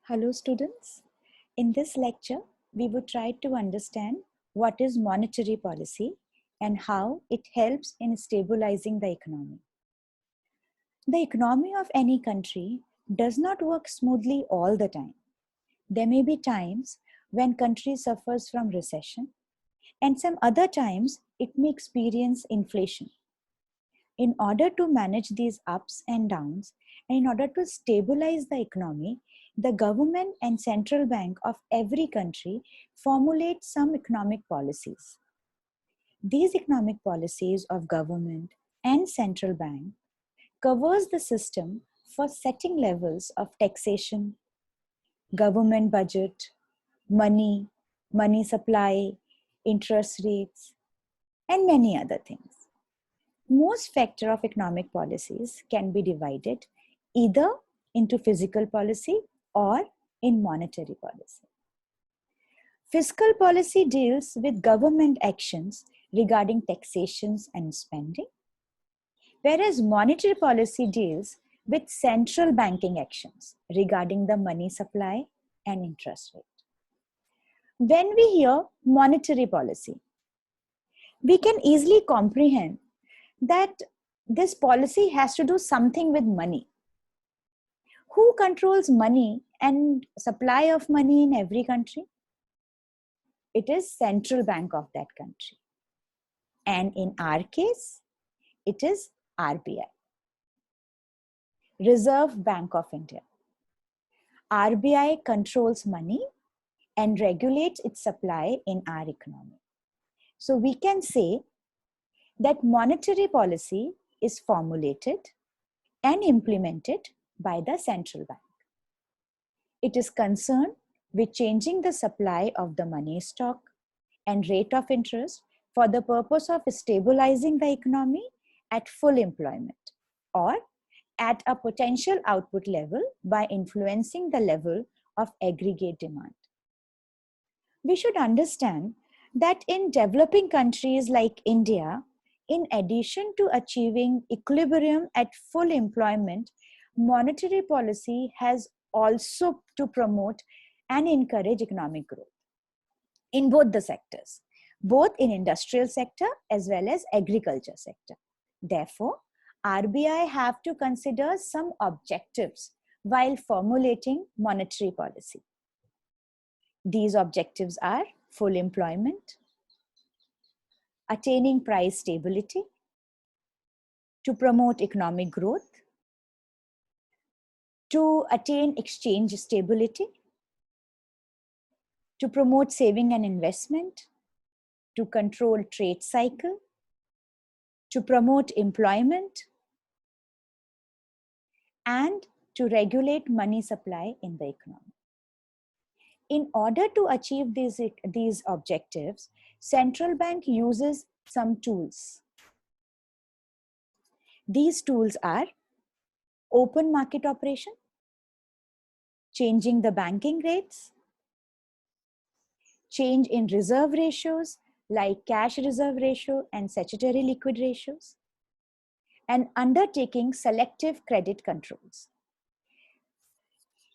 Hello students. In this lecture, we would try to understand what is monetary policy and how it helps in stabilizing the economy. The economy of any country does not work smoothly all the time. There may be times when country suffers from recession and some other times it may experience inflation. In order to manage these ups and downs, and in order to stabilize the economy, the government and central bank of every country formulate some economic policies. These economic policies of government and central bank covers the system for setting levels of taxation, government budget, money, money supply, interest rates, and many other things. Most factor of economic policies can be divided either into physical policy or in monetary policy. Fiscal policy deals with government actions regarding taxations and spending, whereas monetary policy deals with central banking actions regarding the money supply and interest rate. When we hear monetary policy, we can easily comprehend that this policy has to do something with money. Who controls money and supply of money in every country? It is central bank of that country. And in our case, it is RBI, Reserve Bank of India. RBI controls money and regulates its supply in our economy. So we can say that monetary policy is formulated and implemented by the central bank. It is concerned with changing the supply of the money stock and rate of interest for the purpose of stabilizing the economy at full employment or at a potential output level by influencing the level of aggregate demand. We should understand that in developing countries like India, in addition to achieving equilibrium at full employment, monetary policy has also to promote and encourage economic growth in both the sectors, both in industrial sector as well as agriculture sector. Therefore, RBI have to consider some objectives while formulating monetary policy. These objectives are full employment, attaining price stability, to promote economic growth, to attain exchange stability, to promote saving and investment, to control trade cycle, to promote employment, and to regulate money supply in the economy. In order to achieve these objectives, central bank uses some tools. These tools are open market operation, changing the banking rates, change in reserve ratios like cash reserve ratio and statutory liquid ratios, and undertaking selective credit controls.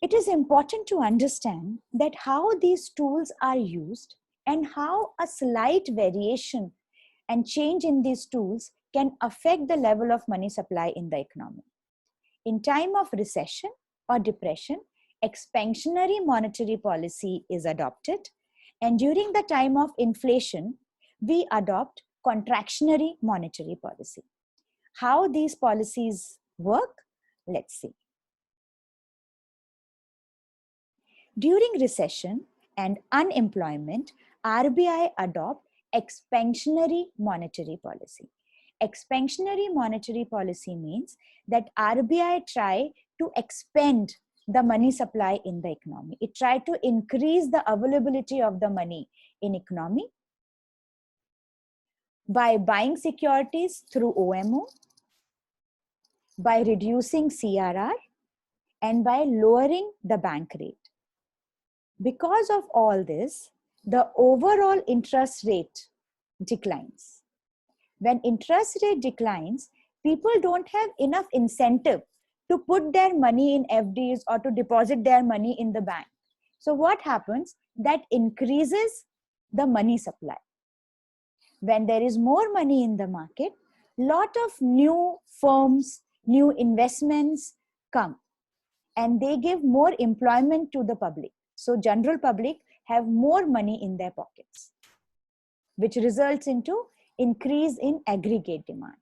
It is important to understand that how these tools are used and how a slight variation and change in these tools can affect the level of money supply in the economy. In time of recession or depression, expansionary monetary policy is adopted, and during the time of inflation, we adopt contractionary monetary policy. How these policies work? Let's see. During recession and unemployment, RBI adopt expansionary monetary policy. Expansionary monetary policy means that RBI try to expand the money supply in the economy. It try to increase the availability of the money in economy by buying securities through OMO, by reducing CRR, and by lowering the bank rate. Because of all this, the overall interest rate declines. When interest rate declines, people don't have enough incentive to put their money in FDs or to deposit their money in the bank. So what happens? That increases the money supply. When there is more money in the market, lot of new firms, new investments come, and they give more employment to the public. So general public have more money in their pockets, which results into increase in aggregate demand.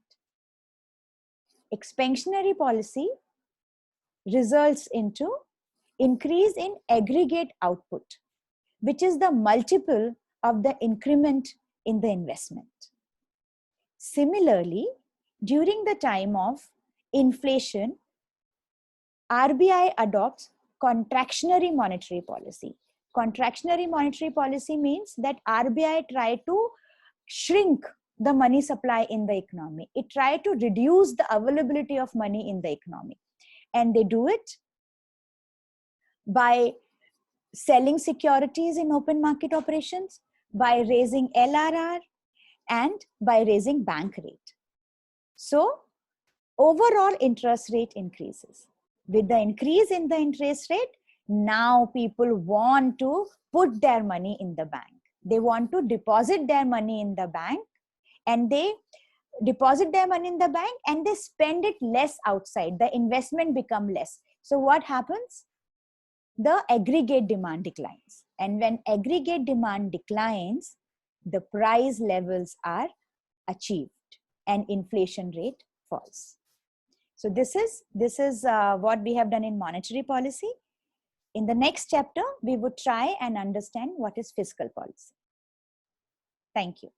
Expansionary policy results into increase in aggregate output, which is the multiple of the increment in the investment. Similarly, during the time of inflation, RBI adopts contractionary monetary policy. Contractionary monetary policy means that RBI try to shrink the money supply in the economy. It try to reduce the availability of money in the economy. And they do it by selling securities in open market operations, by raising LRR, and by raising bank rate. So overall interest rate increases. With the increase in the interest rate, now people want to put their money in the bank. They want to deposit their money in the bank, and they deposit their money in the bank and they spend it less outside. The investment become less. So what happens? The aggregate demand declines. And when aggregate demand declines, the price levels are achieved and inflation rate falls. So this is what we have done in monetary policy. In the next chapter, we would try and understand what is fiscal policy. Thank you.